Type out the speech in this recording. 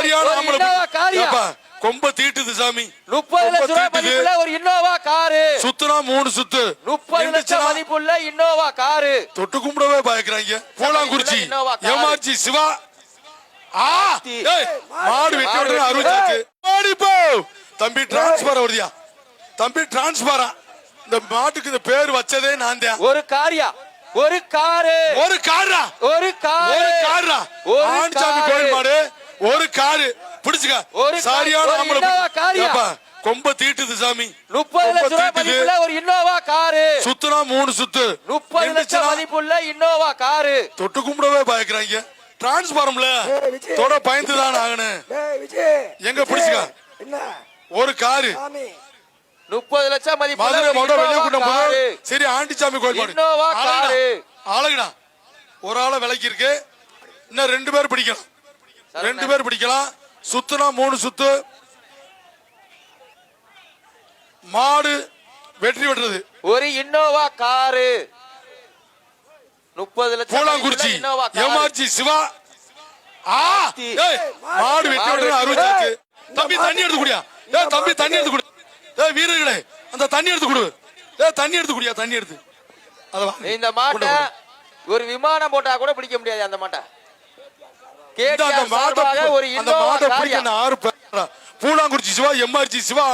சரியான ஆம்பளை காரியா கொம்ப தீட்டுது சாமி. 30 லட்சம் ரூபாய் மதிப்புள்ள ஒரு இன்னோவா காரு சுத்துனா 3 சுத்து. 30 லட்சம் மதிப்புள்ள இன்னோவா காரு. தொட்டு கும்பிடவே பயக்கறாங்க. பூலாங்குறிச்சி எம்ஆர்ஜி சிவா. மாடு வெட்டி விட்டு அறுவச்சாச்சு. மாடி போ தம்பி டிரான்ஸ்பர் வருதியா தம்பி டிரான்ஸ்பரா. இந்த மாட்டுக்கு இந்த பேர் வச்சதே நான் தான். ஒரு காரியா ஒரு காரு ஒரு காரா ஒரு காரு ஒரு காரா ஆண்சாமி கோயில் மாடு ஒரு காரு பிடிச்சுக்க. சரியான ஆம்பளை காரியா கொம்ப தீட்டுது சாமி. 30 லட்சம் ரூபாய் மதிப்புள்ள ஒரு இன்னோவா காரு. சுத்துனா 3 சுத்து. 30 லட்சம் மதிப்புள்ள இன்னோவா காரு. தொட்டு கும்பிடவே பயக்கறாங்க. டிரான்ஸ்பாரம்ல தொட பயந்துதான் ஆகணும். எங்க பிடிச்சுக்க ஒரு காரு 30 லட்சம் மதிப்புள்ள மதுரை மோட வெளிய கூட்டம் போது. சரி ஆண்டிசாமி கோயில் மாடு இன்னோவா காரு. ஆளுங்கடா ஒரு ஆளை விலைக்கு இருக்கு. இன்னும் 2 பேர் பிடிக்கலாம். 2 பேர் பிடிக்கலாம். சுத்துனா 3 சுத்து. மாடு வெற்றி பெற்றது. ஒரு இன்னோவா காரு 30 லட்சம். பூலாங்குறிச்சி எம்ஆர்ஜி சிவா. மாடு வெற்றி பெற்றது அறுவச்சாச்சு. தம்பி தண்ணி எடுத்து குடியா. தம்பி தண்ணி எடுத்து குடி. வீரர்களே அந்த தண்ணி எடுத்து குடு. தண்ணி எடுத்து குடியா. தண்ணி எடுத்து இந்த மாட்டை ஒரு விமானம் போட்டா கூட பிடிக்க முடியாது. அந்த மாட்டை பூலாங்குறிச்சி சிவா எம்ஆர்ஜி சிவா